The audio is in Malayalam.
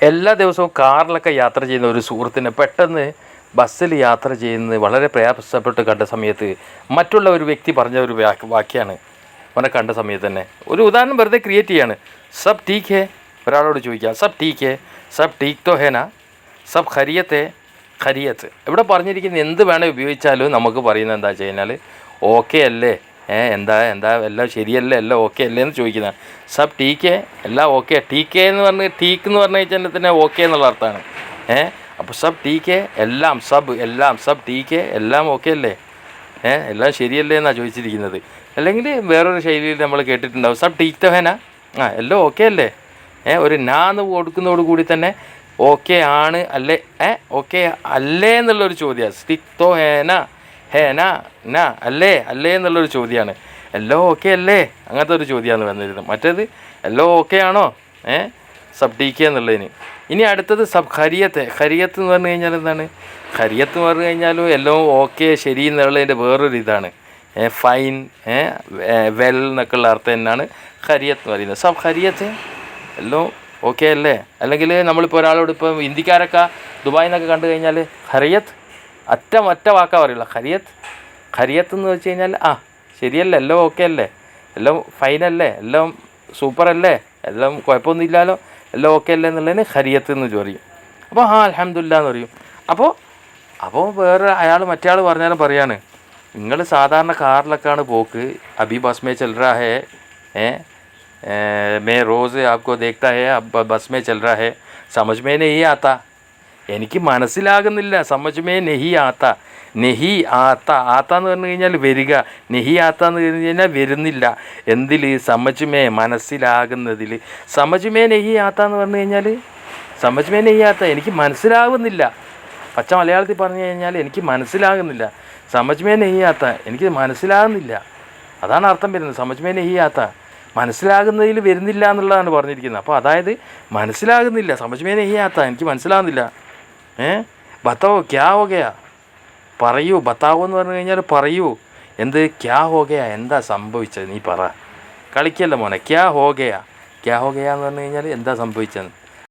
എല്ലാ ദിവസവും കാറിലൊക്കെ യാത്ര ചെയ്യുന്ന ഒരു സുഹൃത്തിനെ പെട്ടെന്ന് ബസ്സിൽ യാത്ര ചെയ്യുന്നത് വളരെ പ്രയാസപ്പെട്ട് കണ്ട സമയത്ത് മറ്റുള്ള ഒരു വ്യക്തി പറഞ്ഞ ഒരു വാക്യമാണ് അവനെ കണ്ട സമയത്ത് തന്നെ. ഒരു ഉദാഹരണം വെറുതെ ക്രിയേറ്റ് ചെയ്യാണ്. സബ് ടീക്ക് ഹേ, ഒരാളോട് ചോദിക്കുക സബ് ടീക്ക് ഹേ, സബ് ടീക്ക് തോ ഹേന, സബ് ഖരിയത്ത് ഖരിയത്ത്. ഇവിടെ പറഞ്ഞിരിക്കുന്ന എന്ത് വേണേൽ ഉപയോഗിച്ചാലും നമുക്ക് പറയുന്നത് എന്താ വെച്ച് കഴിഞ്ഞാൽ ഓക്കെ അല്ലേ, എന്താ എല്ലാം ശരിയല്ലേ, എല്ലാം ഓക്കെ അല്ലേ എന്ന് ചോദിക്കുന്നതാണ്. സബ് ടീക്ക് എല്ലാം ഓക്കെ. ടീക്ക് എന്ന് പറഞ്ഞ് ടീക്ക് എന്ന് പറഞ്ഞു കഴിഞ്ഞാൽ തന്നെ ഓക്കെ എന്നുള്ള അർത്ഥമാണ്. അപ്പോൾ സബ് ടീക്ക് എല്ലാം, സബ് എല്ലാം, സബ് ടീക്ക് എല്ലാം ഓക്കെ അല്ലേ, എല്ലാം ശരിയല്ലേ എന്നാണ് ചോദിച്ചിരിക്കുന്നത്. അല്ലെങ്കിൽ വേറൊരു ശൈലിയിൽ നമ്മൾ കേട്ടിട്ടുണ്ടാവും സബ് ടീക്ക് തോ ഹേന, എല്ലാം ഓക്കെ അല്ലേ. ഒരു നാന്ന് കൊടുക്കുന്നതോട് കൂടി തന്നെ ഓക്കെ ആണ് അല്ലേ, ഓക്കെ അല്ലേ എന്നുള്ളൊരു ചോദ്യമാണ്. സ്റ്റിക്ക് തോ ഹേന, ഹേന ന അല്ലേ, അല്ലേ എന്നുള്ളൊരു ചോദ്യമാണ്. എല്ലാം ഓക്കെ അല്ലേ, അങ്ങനത്തെ ഒരു ചോദ്യമാണ് വന്നിരുന്നത്. മറ്റേത് എല്ലാം ഓക്കെ ആണോ, സബ് ടീക്ക് എന്നുള്ളതിന്. ഇനി അടുത്തത് സബ് ഖരിയത്ത്. ഖരിയത്ത് എന്ന് പറഞ്ഞു കഴിഞ്ഞാൽ എന്താണ്? ഖരിയത്ത് എന്ന് പറഞ്ഞു കഴിഞ്ഞാലും എല്ലാം ഓക്കെ ശരി എന്നുള്ളതിൻ്റെ വേറൊരു ഇതാണ്. ഫൈൻ, വെൽ എന്നൊക്കെ ഉള്ള അർത്ഥം തന്നെയാണ് ഖരിയത്ത് എന്ന് പറയുന്നത്. സബ് ഖരിയത്ത് എല്ലാം ഓക്കെ അല്ലേ. അല്ലെങ്കിൽ നമ്മളിപ്പോൾ ഒരാളോട് ഇപ്പം ഹിന്ദിക്കാരൊക്കെ ദുബായിൽ നിന്നൊക്കെ കണ്ടു കഴിഞ്ഞാൽ ഖരിയത്ത് ഒറ്റ വാക്കാ പറയുള്ളൂ. ഖരിയത്ത് എന്ന് വെച്ച് കഴിഞ്ഞാൽ ശരിയല്ലേ, എല്ലാം ഓക്കെ അല്ലേ, എല്ലാം ഫൈനല്ലേ, എല്ലാം സൂപ്പറല്ലേ, എല്ലാം കുഴപ്പമൊന്നുമില്ലല്ലോ, എല്ലാം ഓക്കെ അല്ലേ എന്നുള്ളതിന് ഖരിയത്ത് എന്ന് പറയും. അപ്പോൾ അൽഹംദുലില്ലാ എന്ന് പറയും. അപ്പോൾ വേറെ മറ്റേ ആൾ പറഞ്ഞാലും പറയാണ്, നിങ്ങൾ സാധാരണ കാറിലൊക്കെയാണ് പോക്ക്, അബി ബസ് മേ ചൽ രഹാ ഹേ, മേ റോസ് ആപ്കോ ദേഖ്താ ഹേ, അബ് ബസ് മേ ചൽ രഹാ ഹേ, സമജ് മേ നഹീ ആത്താ, എനിക്ക് മനസ്സിലാകുന്നില്ല. സമജ് മേ നഹീ ആത്ത, നെഹി ആത്ത, ആത്ത എന്ന് പറഞ്ഞു കഴിഞ്ഞാൽ വരിക, നെഹി ആത്ത എന്ന് പറഞ്ഞു കഴിഞ്ഞാൽ വരുന്നില്ല. എന്തിൽ? സമജ് മേ, മനസ്സിലാകുന്നതിൽ. സമജ് മേ നെഹി ആത്ത എന്ന് പറഞ്ഞു കഴിഞ്ഞാൽ സമജ് മേ നെഹി ആത്ത, എനിക്ക് മനസ്സിലാകുന്നില്ല. പച്ച മലയാളത്തിൽ പറഞ്ഞു കഴിഞ്ഞാൽ എനിക്ക് മനസ്സിലാകുന്നില്ല. സമജ് മേ നെഹി ആത്ത, എനിക്ക് മനസ്സിലാകുന്നില്ല, അതാണ് അർത്ഥം വരുന്നത്. സമജ് മേ നെഹി ആത്ത, മനസ്സിലാകുന്നതിൽ വരുന്നില്ല എന്നുള്ളതാണ് പറഞ്ഞിരിക്കുന്നത്. അപ്പോൾ അതായത് മനസ്സിലാകുന്നില്ല, സമജ് മേ നെഹി ആത്ത, എനിക്ക് മനസ്സിലാകുന്നില്ല. ബത്താവോ ക്യാ ഹോ ഗയാ, പറയൂ. ബത്താവോ എന്ന് പറഞ്ഞു കഴിഞ്ഞാൽ പറയൂ. എന്ത്? ക്യാ ഹോ ഗയാ, എന്താ സംഭവിച്ചത് നീ പറ. കളിക്കല്ല മോനെ. ക്യാ ഹോ ഗയാ എന്ന് പറഞ്ഞു കഴിഞ്ഞാൽ എന്താ സംഭവിച്ചത്.